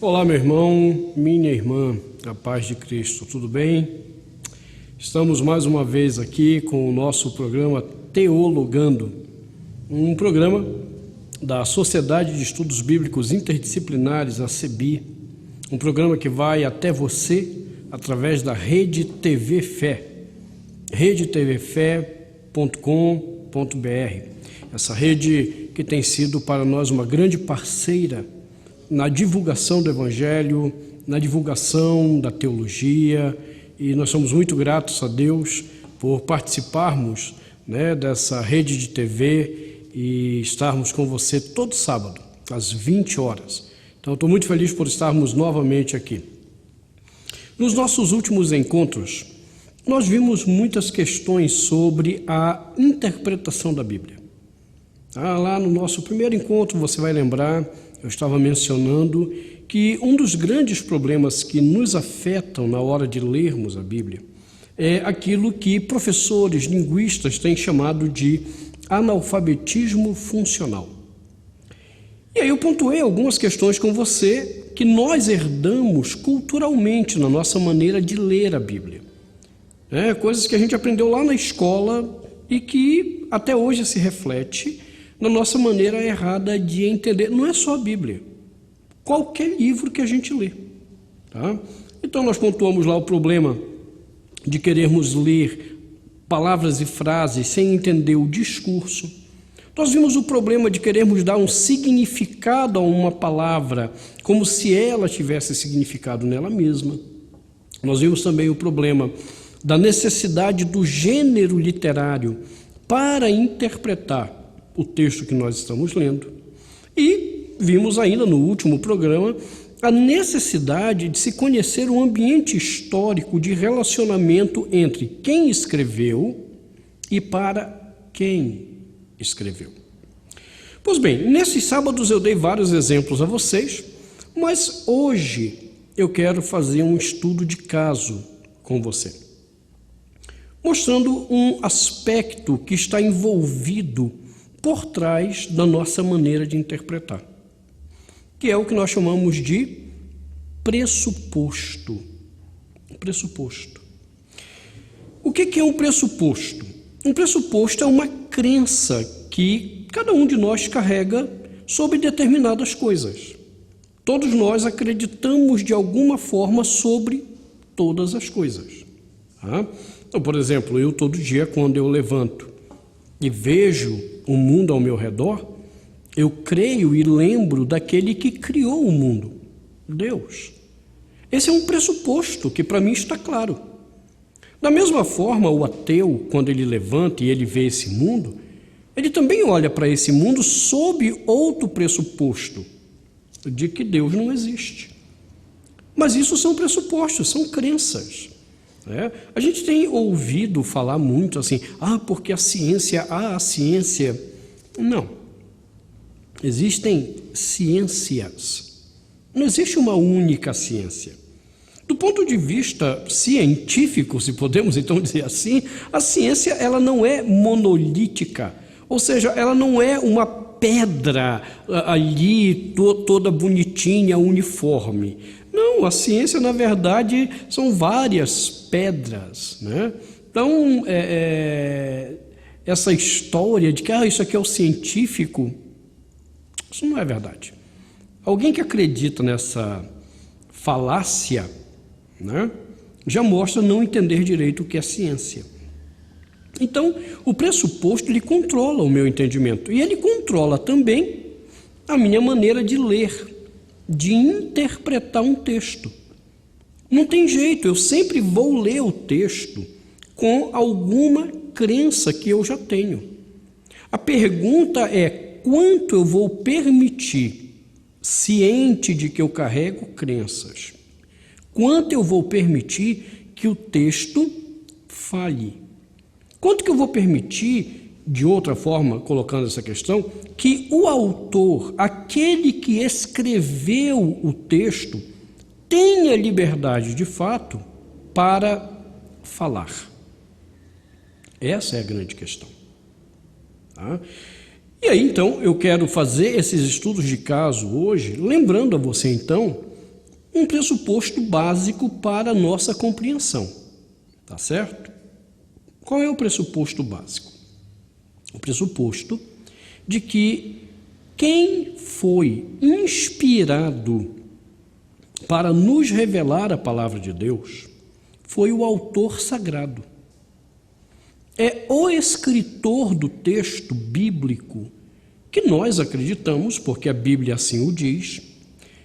Olá, meu irmão, minha irmã, a paz de Cristo, tudo bem? Estamos mais uma vez aqui com o nosso programa Teologando, um programa da Sociedade de Estudos Bíblicos Interdisciplinares, a SEBI, um programa que vai até você através da Rede TV Fé, redetvfé.com.br, essa rede que tem sido para nós uma grande parceira na divulgação do Evangelho, na divulgação da teologia, e nós somos muito gratos a Deus por participarmos, dessa rede de TV e estarmos com você todo sábado, às 20 horas. Então, estou muito feliz por estarmos novamente aqui. Nos nossos últimos encontros, nós vimos muitas questões sobre a interpretação da Bíblia. Lá no nosso primeiro encontro, você vai lembrar, eu estava mencionando que um dos grandes problemas que nos afetam na hora de lermos a Bíblia é aquilo que professores, linguistas têm chamado de analfabetismo funcional. E aí eu pontuei algumas questões com você que nós herdamos culturalmente na nossa maneira de ler a Bíblia. Coisas que a gente aprendeu lá na escola e que até hoje se reflete na nossa maneira errada de entender. Não é só a Bíblia, qualquer livro que a gente lê. Tá? Então nós pontuamos lá o problema de querermos ler palavras e frases sem entender o discurso. Nós vimos o problema de querermos dar um significado a uma palavra como se ela tivesse significado nela mesma. Nós vimos também o problema da necessidade do gênero literário para interpretar o texto que nós estamos lendo. E vimos ainda no último programa a necessidade de se conhecer o ambiente histórico de relacionamento entre quem escreveu e para quem escreveu. Pois bem, nesses sábados eu dei vários exemplos a vocês, mas hoje eu quero fazer um estudo de caso com você, mostrando um aspecto que está envolvido por trás da nossa maneira de interpretar, que é o que nós chamamos de pressuposto. Pressuposto. O que é um pressuposto? Um pressuposto é uma crença que cada um de nós carrega sobre determinadas coisas. Todos nós acreditamos de alguma forma sobre todas as coisas. Então, por exemplo, eu todo dia, quando eu levanto e vejo o mundo ao meu redor, eu creio e lembro daquele que criou o mundo, Deus. Esse é um pressuposto que para mim está claro. Da mesma forma, o ateu, quando ele levanta e ele vê esse mundo, ele também olha para esse mundo sob outro pressuposto, de que Deus não existe. Mas isso são pressupostos, são crenças. A gente tem ouvido falar muito assim, porque a ciência. Não. Existem ciências. Não existe uma única ciência. Do ponto de vista científico, se podemos então dizer assim, a ciência ela não é monolítica, ou seja, ela não é uma pedra ali toda bonitinha, uniforme. Não, a ciência, na verdade, são várias pedras, Então, essa história de que isso aqui é o científico, isso não é verdade. Alguém que acredita nessa falácia, já mostra não entender direito o que é ciência. Então, o pressuposto, ele controla o meu entendimento. E ele controla também a minha maneira de ler, de interpretar um texto. Não tem jeito, eu sempre vou ler o texto com alguma crença que eu já tenho. A pergunta é: quanto eu vou permitir, ciente de que eu carrego crenças, quanto eu vou permitir que o texto fale? Quanto que eu vou permitir, de outra forma, colocando essa questão, que o autor, aquele que escreveu o texto, tenha liberdade de fato para falar? Essa é a grande questão. E aí, então, eu quero fazer esses estudos de caso hoje, lembrando a você, então, um pressuposto básico para a nossa compreensão, tá certo? Qual é o pressuposto básico? O pressuposto de que quem foi inspirado para nos revelar a palavra de Deus foi o autor sagrado. É o escritor do texto bíblico que nós acreditamos, porque a Bíblia assim o diz,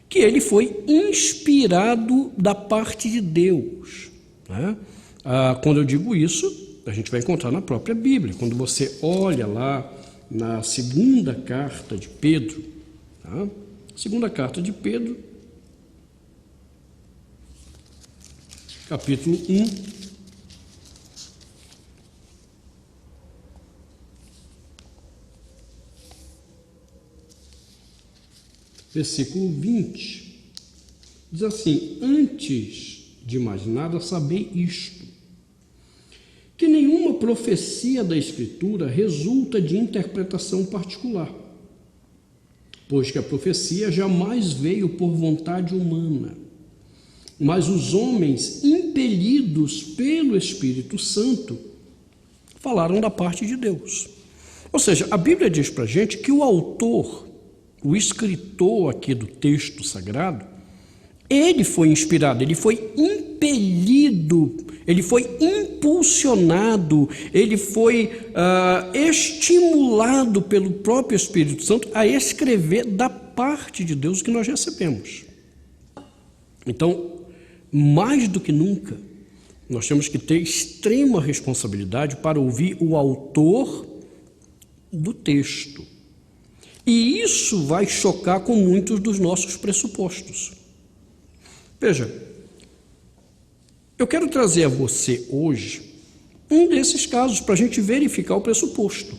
que ele foi inspirado da parte de Deus, né? Quando eu digo isso, a gente vai encontrar na própria Bíblia. Quando você olha lá na segunda carta de Pedro, tá? Segunda carta de Pedro, capítulo 1, versículo 20, diz assim: antes de mais nada, sabei isto, que nenhuma profecia da Escritura resulta de interpretação particular, pois que a profecia jamais veio por vontade humana, mas os homens, impelidos pelo Espírito Santo, falaram da parte de Deus. Ou seja, a Bíblia diz para a gente que o autor, o escritor aqui do texto sagrado, ele foi inspirado, ele foi impelido, ele foi impulsionado, ele foi estimulado pelo próprio Espírito Santo a escrever da parte de Deus o que nós recebemos. Então, mais do que nunca, nós temos que ter extrema responsabilidade para ouvir o autor do texto. E isso vai chocar com muitos dos nossos pressupostos. Veja, eu quero trazer a você hoje um desses casos para a gente verificar o pressuposto.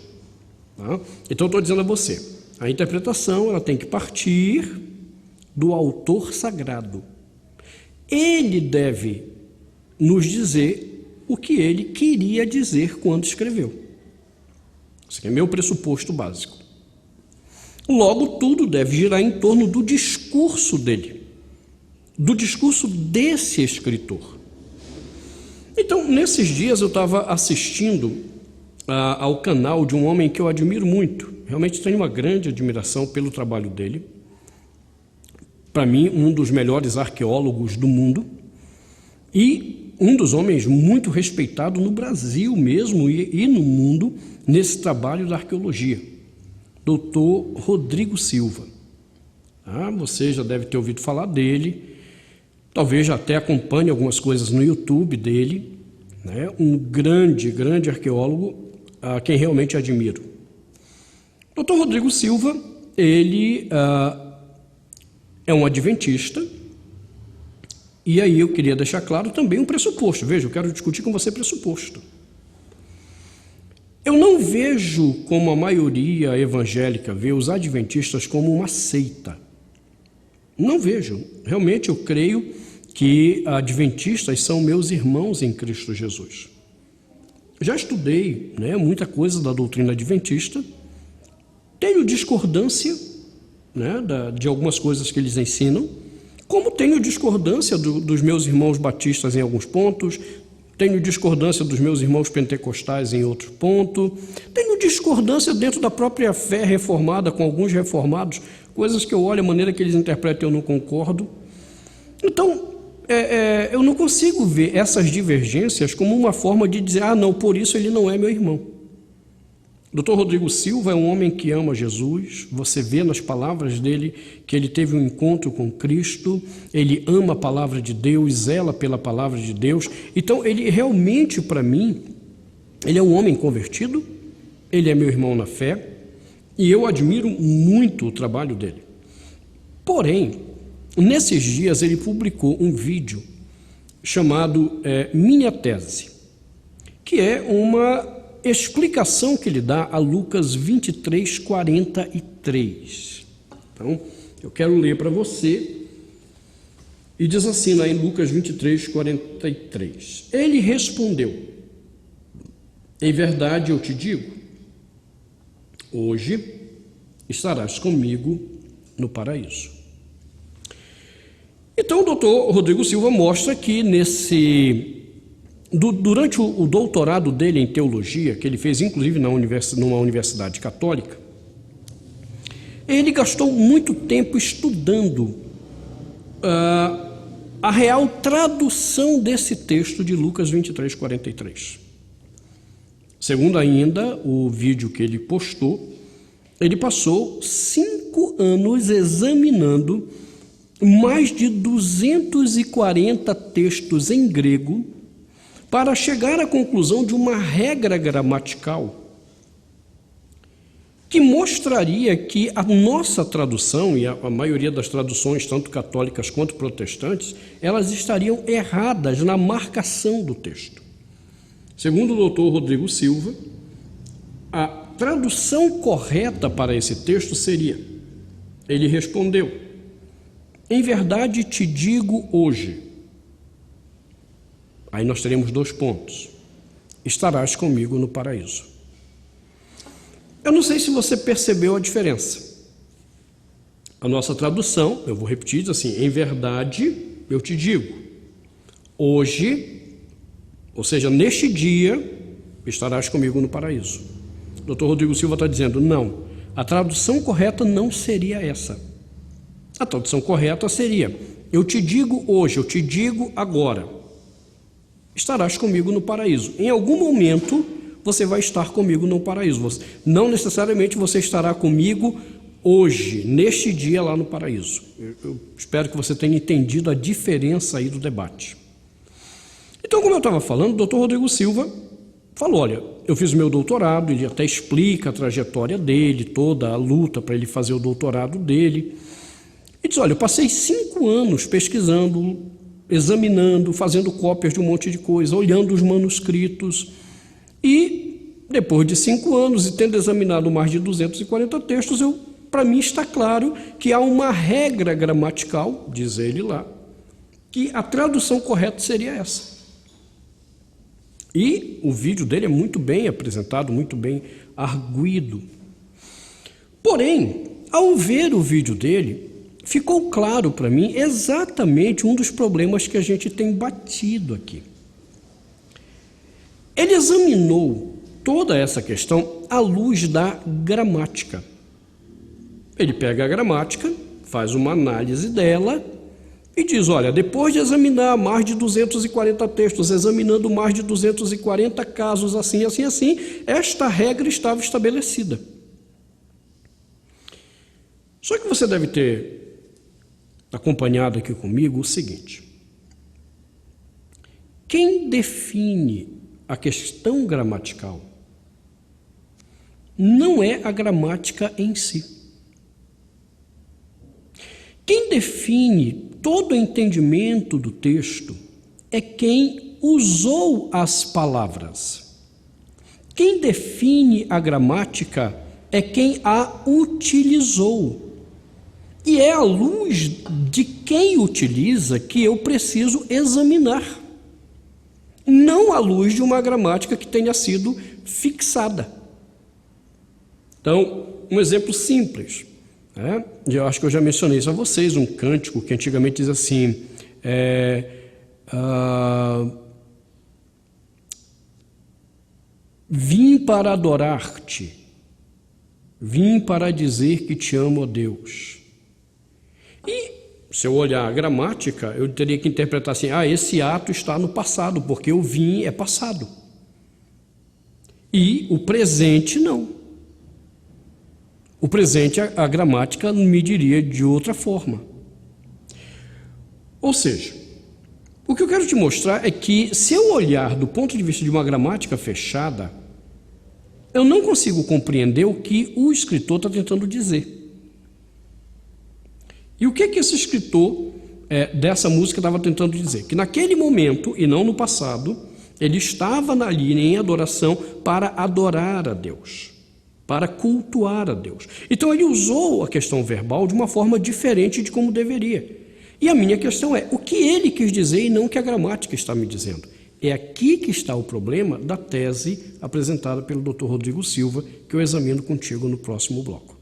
Tá? Então, eu estou dizendo a você, a interpretação ela tem que partir do autor sagrado. Ele deve nos dizer o que ele queria dizer quando escreveu. Esse é meu pressuposto básico. Logo, tudo deve girar em torno do discurso dele, do discurso desse escritor. Então, nesses dias eu estava assistindo ao canal de um homem que eu admiro muito, realmente tenho uma grande admiração pelo trabalho dele. Para mim, um dos melhores arqueólogos do mundo e um dos homens muito respeitado no Brasil mesmo e no mundo nesse trabalho da arqueologia, Dr. Rodrigo Silva. Você já deve ter ouvido falar dele, talvez já até acompanhe algumas coisas no YouTube dele, né? Um grande arqueólogo a quem realmente admiro. Dr. Rodrigo Silva, ele é um adventista, e aí eu queria deixar claro também um pressuposto. Veja, eu quero discutir com você pressuposto. Eu não vejo, como a maioria evangélica vê, os adventistas como uma seita. Não vejo. Realmente eu creio que adventistas são meus irmãos em Cristo Jesus. Já estudei, muita coisa da doutrina adventista, tenho discordância, de algumas coisas que eles ensinam, como tenho discordância dos meus irmãos batistas em alguns pontos, tenho discordância dos meus irmãos pentecostais em outro ponto, tenho discordância dentro da própria fé reformada com alguns reformados, coisas que eu olho, a maneira que eles interpretam eu não concordo. Então, eu não consigo ver essas divergências como uma forma de dizer, não, por isso ele não é meu irmão. Dr. Rodrigo Silva é um homem que ama Jesus, você vê nas palavras dele que ele teve um encontro com Cristo, ele ama a palavra de Deus, zela pela palavra de Deus. Então, ele realmente, para mim, ele é um homem convertido, ele é meu irmão na fé, e eu admiro muito o trabalho dele. Porém, nesses dias ele publicou um vídeo chamado Minha Tese, que é uma explicação que ele dá a Lucas 23, 43. Então, eu quero ler para você, e diz assim lá em Lucas 23, 43. Ele respondeu: em verdade eu te digo, hoje estarás comigo no paraíso. Então o doutor Rodrigo Silva mostra que durante o doutorado dele em teologia, que ele fez inclusive numa universidade católica, ele gastou muito tempo estudando a real tradução desse texto de Lucas 23:43. Segundo ainda o vídeo que ele postou, ele passou 5 anos examinando mais de 240 textos em grego para chegar à conclusão de uma regra gramatical que mostraria que a nossa tradução, e a maioria das traduções, tanto católicas quanto protestantes, elas estariam erradas na marcação do texto. Segundo o doutor Rodrigo Silva, a tradução correta para esse texto seria, ele respondeu: em verdade te digo hoje. Aí nós teremos 2 pontos. Estarás comigo no paraíso. Eu não sei se você percebeu a diferença. A nossa tradução, eu vou repetir, diz assim: em verdade eu te digo, hoje, ou seja, neste dia, estarás comigo no paraíso. O Dr. Rodrigo Silva está dizendo, não, a tradução correta não seria essa. A tradução correta seria: eu te digo hoje, eu te digo agora, estarás comigo no paraíso. Em algum momento você vai estar comigo no paraíso. Não necessariamente você estará comigo hoje, neste dia lá no paraíso. Eu espero que você tenha entendido a diferença aí do debate. Então, como eu estava falando, o doutor Rodrigo Silva falou, olha, eu fiz o meu doutorado, ele até explica a trajetória dele, toda a luta para ele fazer o doutorado dele. E diz, olha, eu passei 5 anos pesquisando, examinando, fazendo cópias de um monte de coisa, olhando os manuscritos. E depois de 5 anos e tendo examinado mais de 240 textos, para mim está claro que há uma regra gramatical, diz ele lá, que a tradução correta seria essa. E o vídeo dele é muito bem apresentado, muito bem arguido. Porém, ao ver o vídeo dele, ficou claro para mim exatamente um dos problemas que a gente tem batido aqui. Ele examinou toda essa questão à luz da gramática. Ele pega a gramática, faz uma análise dela e diz, olha, depois de examinar mais de 240 textos, examinando mais de 240 casos assim, assim, assim, esta regra estava estabelecida. Só que você deve ter acompanhado aqui comigo o seguinte: quem define a questão gramatical não é a gramática em si. Quem define todo o entendimento do texto é quem usou as palavras. Quem define a gramática é quem a utilizou. E é à luz de quem utiliza que eu preciso examinar, não à luz de uma gramática que tenha sido fixada. Então, um exemplo simples, né? Eu acho que eu já mencionei isso a vocês, um cântico que antigamente diz assim, vim para adorar-te, vim para dizer que te amo, ó Deus. E se eu olhar a gramática, eu teria que interpretar assim, esse ato está no passado, porque o vim é passado. E o presente não. O presente, a gramática me diria de outra forma. Ou seja, o que eu quero te mostrar é que, se eu olhar do ponto de vista de uma gramática fechada, eu não consigo compreender o que o escritor está tentando dizer. E o que esse escritor dessa música estava tentando dizer? Que naquele momento, e não no passado, ele estava ali em adoração para adorar a Deus, para cultuar a Deus. Então ele usou a questão verbal de uma forma diferente de como deveria. E a minha questão é, o que ele quis dizer e não o que a gramática está me dizendo? É aqui que está o problema da tese apresentada pelo Dr. Rodrigo Silva, que eu examino contigo no próximo bloco.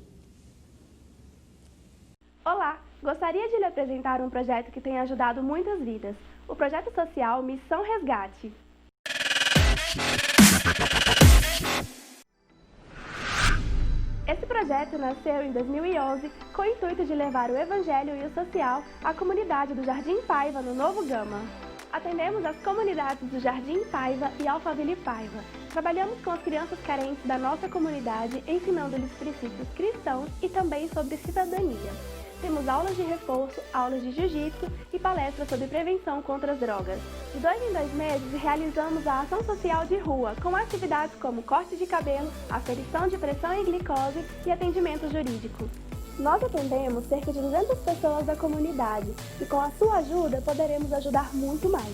Olá, gostaria de lhe apresentar apresentar um projeto que tem ajudado muitas vidas, o projeto social Missão Resgate. Esse projeto nasceu em 2011 com o intuito de levar o Evangelho e o social à comunidade do Jardim Paiva, no Novo Gama. Atendemos as comunidades do Jardim Paiva e Alphaville Paiva. Trabalhamos com as crianças carentes da nossa comunidade, ensinando-lhes princípios cristãos e também sobre cidadania. Temos aulas de reforço, aulas de jiu-jitsu e palestras sobre prevenção contra as drogas. De 2 em 2 meses, realizamos a ação social de rua, com atividades como corte de cabelo, aferição de pressão e glicose e atendimento jurídico. Nós atendemos cerca de 200 pessoas da comunidade e com a sua ajuda poderemos ajudar muito mais.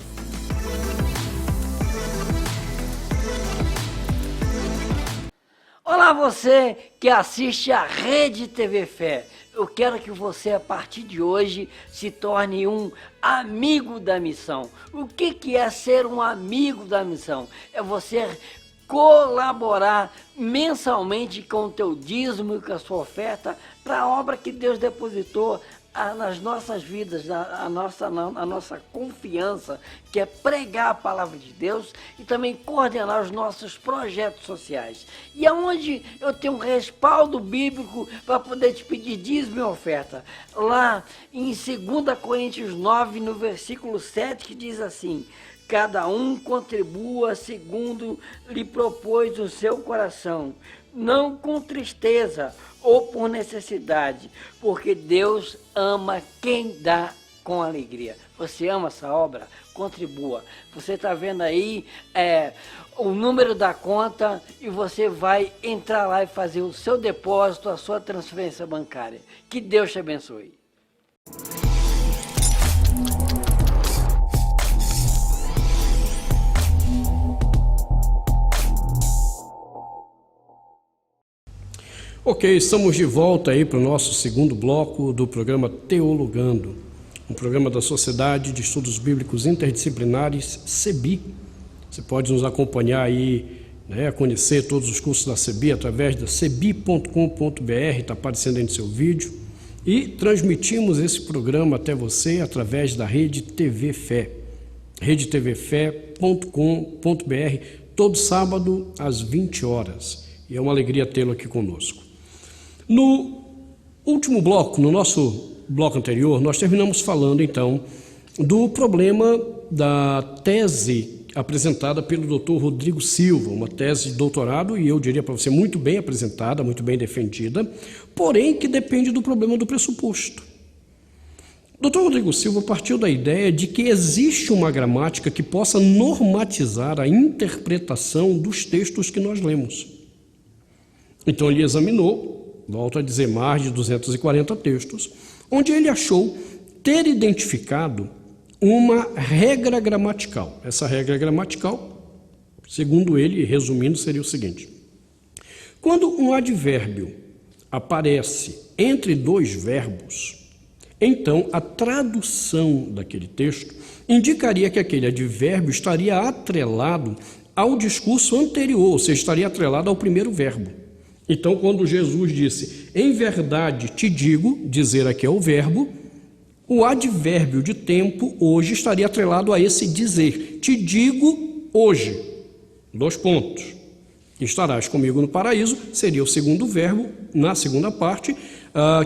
Olá, você que assiste a Rede TV Fé. Eu quero que você, a partir de hoje, se torne um amigo da missão. O que é ser um amigo da missão? É você colaborar mensalmente com o teu dízimo e com a sua oferta para a obra que Deus depositou nas nossas vidas, a nossa confiança, que é pregar a palavra de Deus e também coordenar os nossos projetos sociais. E aonde eu tenho um respaldo bíblico para poder te pedir dízimo e oferta? Lá em 2 Coríntios 9, no versículo 7, que diz assim: cada um contribua segundo lhe propôs o seu coração, não com tristeza ou por necessidade, porque Deus ama quem dá com alegria. Você ama essa obra? Contribua. Você está vendo aí o número da conta e você vai entrar lá e fazer o seu depósito, a sua transferência bancária. Que Deus te abençoe. Ok, estamos de volta aí para o nosso segundo bloco do programa Teologando, um programa da Sociedade de Estudos Bíblicos Interdisciplinares, CEBI. Você pode nos acompanhar aí, a conhecer todos os cursos da CEBI através da cebi.com.br, está aparecendo aí no seu vídeo. E transmitimos esse programa até você através da Rede TV Fé, redetvfé.com.br, todo sábado às 20 horas. E é uma alegria tê-lo aqui conosco. No último bloco, no nosso bloco anterior, nós terminamos falando então do problema da tese apresentada pelo Dr. Rodrigo Silva, uma tese de doutorado, e eu diria para você muito bem apresentada, muito bem defendida, porém que depende do problema do pressuposto. O Dr. Rodrigo Silva partiu da ideia de que existe uma gramática que possa normatizar a interpretação dos textos que nós lemos. Então ele examinou, volto a dizer, mais de 240 textos, onde ele achou ter identificado uma regra gramatical. Essa regra gramatical, segundo ele, resumindo, seria o seguinte: quando um advérbio aparece entre 2 verbos, então a tradução daquele texto indicaria que aquele advérbio estaria atrelado ao discurso anterior, ou seja, estaria atrelado ao primeiro verbo. Então, quando Jesus disse, em verdade te digo, dizer aqui é o verbo, o advérbio de tempo hoje estaria atrelado a esse dizer. Te digo hoje, 2 pontos. Estarás comigo no paraíso, seria o segundo verbo, na segunda parte,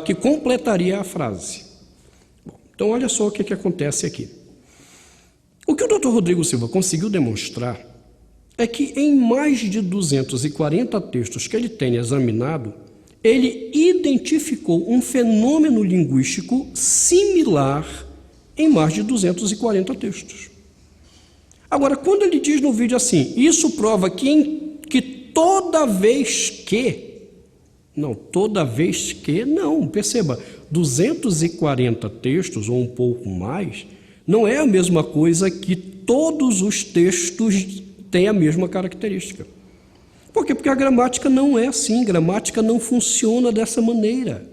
que completaria a frase. Bom, então, olha só o que acontece aqui. O que o Dr. Rodrigo Silva conseguiu demonstrar é que em mais de 240 textos que ele tem examinado, ele identificou um fenômeno linguístico similar em mais de 240 textos. Agora, quando ele diz no vídeo assim, isso prova que toda vez que, perceba, 240 textos ou um pouco mais, não é a mesma coisa que todos os textos tem a mesma característica. Por quê? Porque a gramática não é assim, gramática não funciona dessa maneira.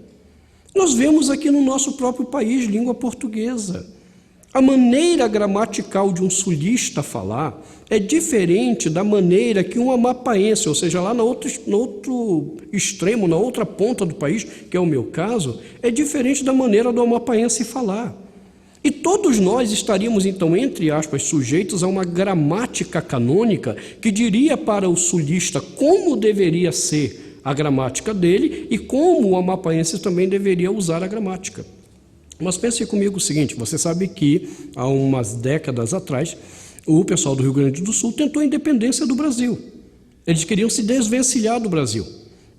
Nós vemos aqui no nosso próprio país, língua portuguesa. A maneira gramatical de um sulista falar é diferente da maneira que um amapaense, ou seja, lá no outro extremo, na outra ponta do país, que é o meu caso, é diferente da maneira do amapaense falar. E todos nós estaríamos, então, entre aspas, sujeitos a uma gramática canônica que diria para o sulista como deveria ser a gramática dele e como o amapaense também deveria usar a gramática. Mas pense comigo o seguinte, você sabe que há umas décadas atrás, o pessoal do Rio Grande do Sul tentou a independência do Brasil. Eles queriam se desvencilhar do Brasil.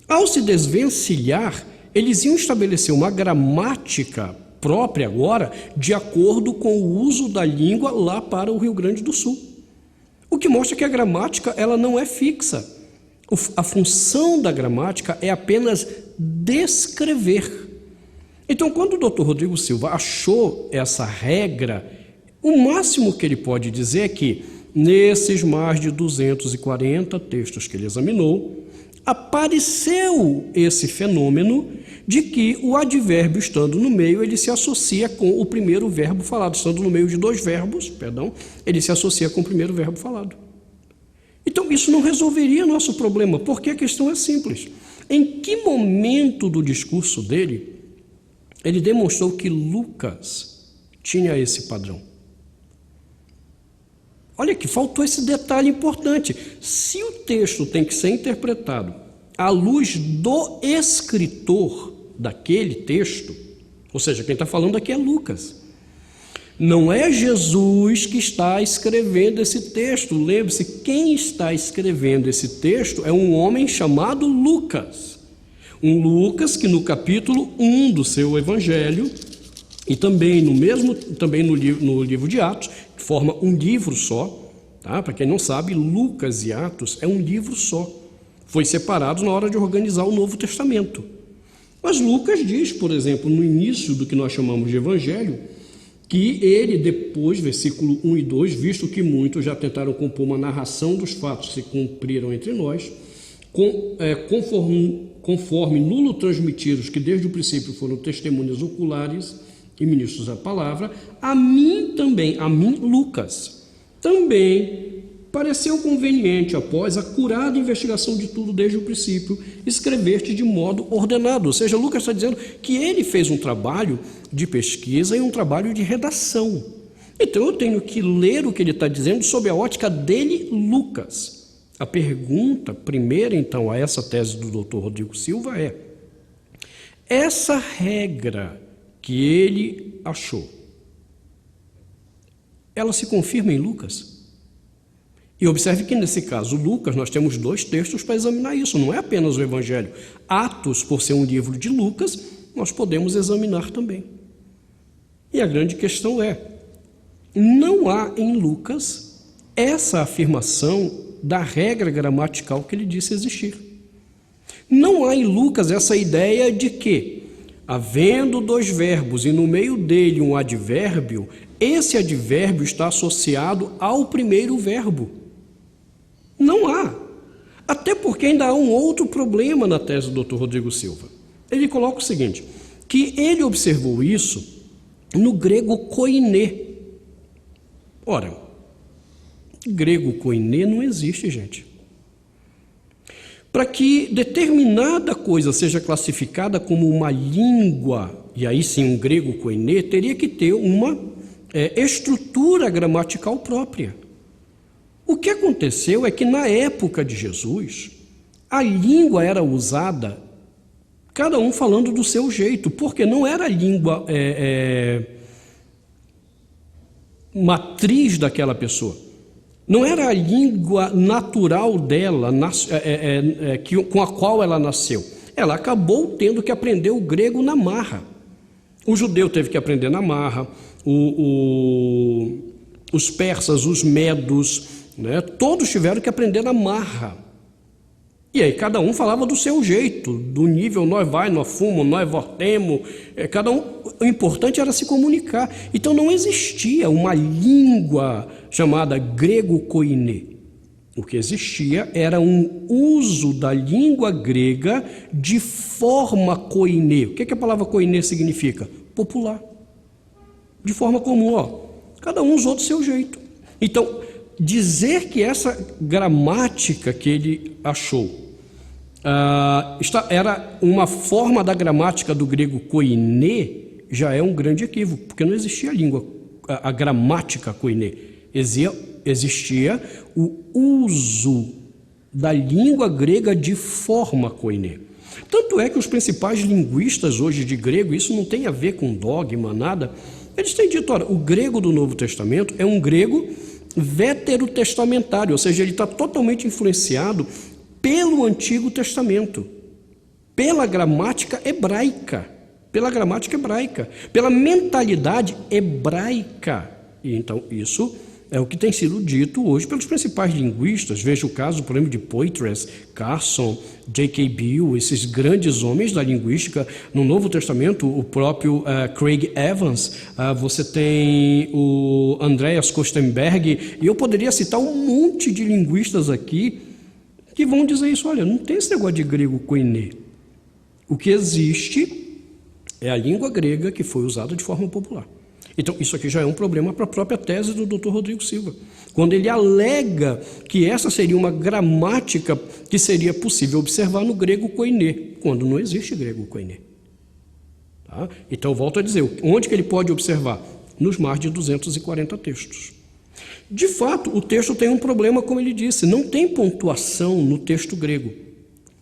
Ao se desvencilhar, eles iam estabelecer uma gramática própria agora, de acordo com o uso da língua lá para o Rio Grande do Sul. O que mostra que a gramática ela não é fixa. A função da gramática é apenas descrever. Então, quando o Dr. Rodrigo Silva achou essa regra, o máximo que ele pode dizer é que, nesses mais de 240 textos que ele examinou, apareceu esse fenômeno de que o advérbio, estando no meio, ele se associa com o primeiro verbo falado. Estando no meio de dois verbos, ele se associa com o primeiro verbo falado. Então, isso não resolveria nosso problema, porque a questão é simples. Em que momento do discurso dele, ele demonstrou que Lucas tinha esse padrão? Olha que faltou esse detalhe importante. Se o texto tem que ser interpretado à luz do escritor daquele texto, ou seja, quem está falando aqui é Lucas. Não é Jesus que está escrevendo esse texto. Lembre-se, quem está escrevendo esse texto é um homem chamado Lucas. Um Lucas que no capítulo 1 do seu evangelho, e também no livro de Atos, que forma um livro só, tá? Para quem não sabe, Lucas e Atos é um livro só. Foi separado na hora de organizar o Novo Testamento. Mas Lucas diz, por exemplo, no início do que nós chamamos de evangelho, que ele depois, versículo 1 e 2, visto que muitos já tentaram compor uma narração dos fatos que se cumpriram entre nós, conforme nulo transmitidos que desde o princípio foram testemunhas oculares e ministros da palavra, a mim, Lucas, também pareceu conveniente, após a curada investigação de tudo desde o princípio, escrever-te de modo ordenado. Ou seja, Lucas está dizendo que ele fez um trabalho de pesquisa e um trabalho de redação. Então eu tenho que ler o que ele está dizendo sob a ótica dele, Lucas. A pergunta primeira, então, a essa tese do Dr. Rodrigo Silva é: essa regra que ele achou, ela se confirma em Lucas? E observe que, nesse caso, Lucas, nós temos dois textos para examinar isso, não é apenas o Evangelho. Atos, por ser um livro de Lucas, nós podemos examinar também. E a grande questão é, não há em Lucas essa afirmação da regra gramatical que ele disse existir. Não há em Lucas essa ideia de que, havendo dois verbos e no meio dele um advérbio, esse advérbio está associado ao primeiro verbo. Não há. Até porque ainda há um outro problema na tese do Dr. Rodrigo Silva. Ele coloca o seguinte, que ele observou isso no grego koiné. Ora, grego koiné não existe, gente. Para que determinada coisa seja classificada como uma língua, e aí sim um grego koiné, teria que ter uma estrutura gramatical própria. O que aconteceu é que na época de Jesus, a língua era usada, cada um falando do seu jeito, porque não era a língua matriz daquela pessoa. Não era a língua natural dela, com a qual ela nasceu. Ela acabou tendo que aprender o grego na marra. O judeu teve que aprender na marra, os persas, os medos, né, todos tiveram que aprender na marra. E aí cada um falava do seu jeito, do nível nós vai, nós fumo, nós vortemos, cada um, o importante era se comunicar. Então não existia uma língua chamada grego koiné. O que existia era um uso da língua grega de forma koiné. O que a palavra koiné significa? Popular. De forma comum, cada um usou do seu jeito. Então, dizer que essa gramática que ele achou era uma forma da gramática do grego koiné já é um grande equívoco, porque não existia língua a gramática koiné. Existia o uso da língua grega de forma koiné. Tanto é que os principais linguistas hoje de grego, isso não tem a ver com dogma, nada, eles têm dito, olha, o grego do Novo Testamento é um grego veterotestamentário, ou seja, ele está totalmente influenciado pelo Antigo Testamento, pela gramática hebraica, pela mentalidade hebraica. E então isso é o que tem sido dito hoje pelos principais linguistas. Veja o caso, por exemplo, de Poitras, Carson, J.K. Beale, esses grandes homens da linguística. No Novo Testamento, o próprio Craig Evans, você tem o Andreas Kostenberg, e eu poderia citar um monte de linguistas aqui que vão dizer isso. Olha, não tem esse negócio de grego koiné. O que existe é a língua grega que foi usada de forma popular. Então, isso aqui já é um problema para a própria tese do Dr. Rodrigo Silva, quando ele alega que essa seria uma gramática que seria possível observar no grego koiné, quando não existe grego koiné. Tá? Então, volto a dizer, onde que ele pode observar? Nos mais de 240 textos. De fato, o texto tem um problema, como ele disse, não tem pontuação no texto grego.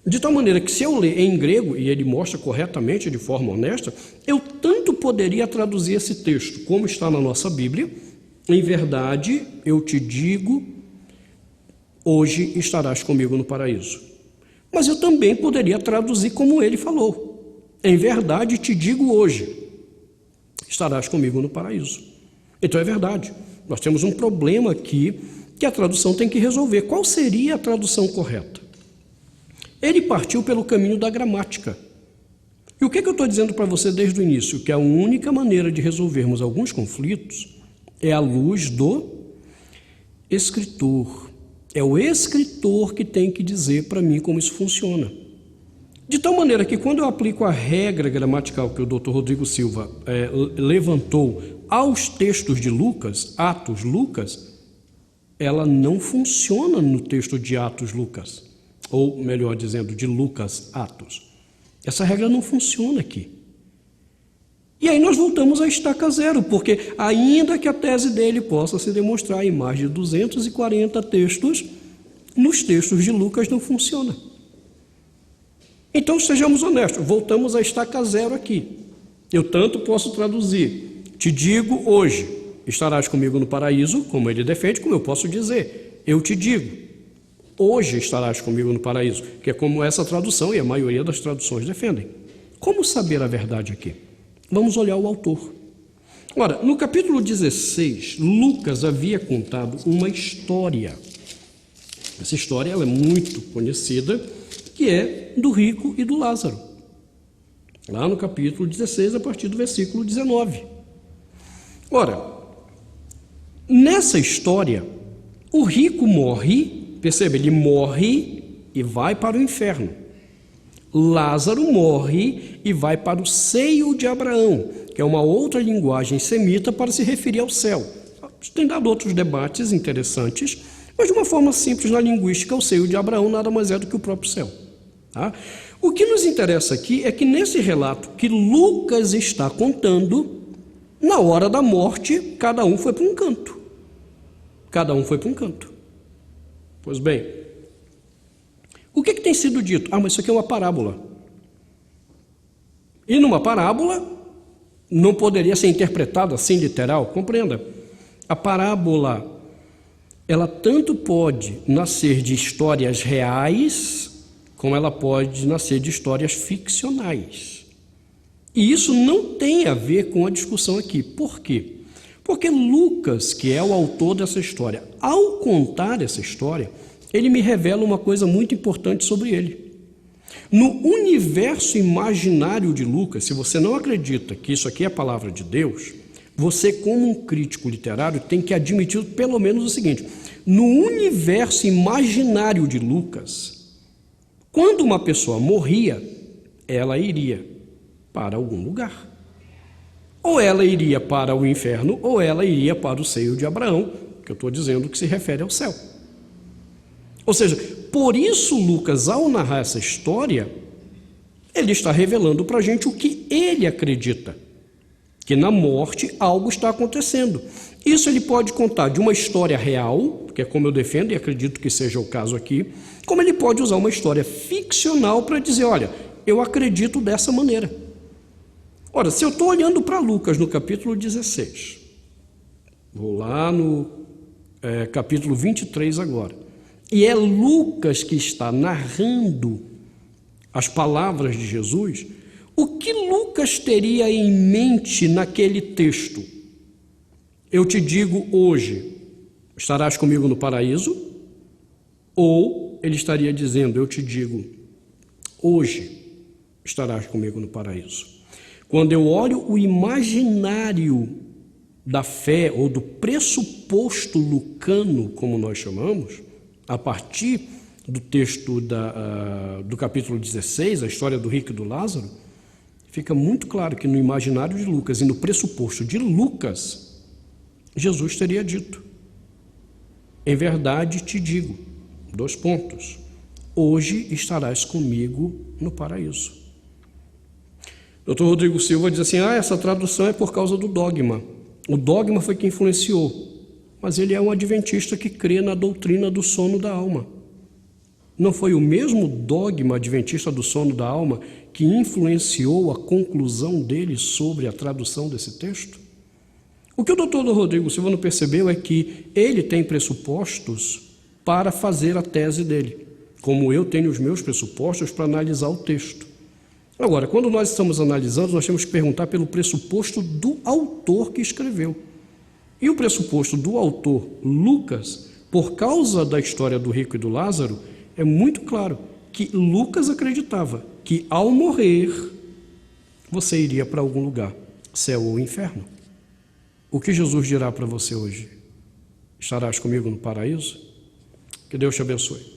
De tal maneira que se eu ler em grego, e ele mostra corretamente, de forma honesta, eu tanto poderia traduzir esse texto, como está na nossa Bíblia, em verdade, eu te digo, hoje estarás comigo no paraíso. Mas eu também poderia traduzir como ele falou, em verdade te digo hoje, estarás comigo no paraíso. Então é verdade, nós temos um problema aqui que a tradução tem que resolver. Qual seria a tradução correta? Ele partiu pelo caminho da gramática. E o que eu estou dizendo para você desde o início? Que a única maneira de resolvermos alguns conflitos é à luz do escritor. É o escritor que tem que dizer para mim como isso funciona. De tal maneira que quando eu aplico a regra gramatical que o Dr. Rodrigo Silva levantou aos textos de Lucas, Atos, Lucas, ela não funciona no texto de Atos, Lucas. Ou, melhor dizendo, de Lucas, Atos. Essa regra não funciona aqui. E aí nós voltamos à estaca zero, porque ainda que a tese dele possa se demonstrar em mais de 240 textos, nos textos de Lucas não funciona. Então, sejamos honestos, voltamos à estaca zero aqui. Eu tanto posso traduzir, te digo hoje, estarás comigo no paraíso, como ele defende, como eu posso dizer, eu te digo. Hoje estarás comigo no paraíso, que é como essa tradução e a maioria das traduções defendem. Como saber a verdade aqui? Vamos olhar o autor. Ora, no capítulo 16, Lucas havia contado uma história. Essa história ela é muito conhecida, que é do rico e do Lázaro. Lá no capítulo 16, a partir do versículo 19. Ora, nessa história, o rico morre. Percebe, ele morre e vai para o inferno. Lázaro morre e vai para o seio de Abraão, que é uma outra linguagem semita para se referir ao céu. Tem dado outros debates interessantes, mas de uma forma simples na linguística, o seio de Abraão nada mais é do que o próprio céu. Tá? O que nos interessa aqui é que nesse relato que Lucas está contando, na hora da morte, cada um foi para um canto. Cada um foi para um canto. Pois bem, o que tem sido dito? Mas isso aqui é uma parábola. E numa parábola não poderia ser interpretada assim literal, compreenda. A parábola, ela tanto pode nascer de histórias reais, como ela pode nascer de histórias ficcionais. E isso não tem a ver com a discussão aqui. Por quê? Porque Lucas, que é o autor dessa história, ao contar essa história, ele me revela uma coisa muito importante sobre ele. No universo imaginário de Lucas, se você não acredita que isso aqui é a palavra de Deus, você, como um crítico literário, tem que admitir pelo menos o seguinte: no universo imaginário de Lucas, quando uma pessoa morria, ela iria para algum lugar. Ou ela iria para o inferno, ou ela iria para o seio de Abraão, que eu estou dizendo que se refere ao céu. Ou seja, por isso Lucas, ao narrar essa história, ele está revelando para a gente o que ele acredita. que na morte algo está acontecendo. Isso ele pode contar de uma história real, que é como eu defendo e acredito que seja o caso aqui, como ele pode usar uma história ficcional para dizer, olha, eu acredito dessa maneira. Ora, se eu estou olhando para Lucas no capítulo 16, vou lá no capítulo 23 agora, e é Lucas que está narrando as palavras de Jesus, o que Lucas teria em mente naquele texto? Eu te digo hoje, estarás comigo no paraíso? Ou ele estaria dizendo, eu te digo, hoje estarás comigo no paraíso? Quando eu olho o imaginário da fé ou do pressuposto lucano, como nós chamamos, a partir do texto do capítulo 16, a história do rico e do Lázaro, fica muito claro que no imaginário de Lucas e no pressuposto de Lucas, Jesus teria dito, em verdade te digo, hoje estarás comigo no paraíso. Dr. Rodrigo Silva diz assim, essa tradução é por causa do dogma. O dogma foi que influenciou, mas ele é um adventista que crê na doutrina do sono da alma. Não foi o mesmo dogma adventista do sono da alma que influenciou a conclusão dele sobre a tradução desse texto? O que o Dr. Rodrigo Silva não percebeu é que ele tem pressupostos para fazer a tese dele, como eu tenho os meus pressupostos para analisar o texto. Agora, quando nós estamos analisando, nós temos que perguntar pelo pressuposto do autor que escreveu. E o pressuposto do autor, Lucas, por causa da história do rico e do Lázaro, é muito claro que Lucas acreditava que ao morrer, você iria para algum lugar, céu ou inferno. O que Jesus dirá para você hoje? Estarás comigo no paraíso? Que Deus te abençoe.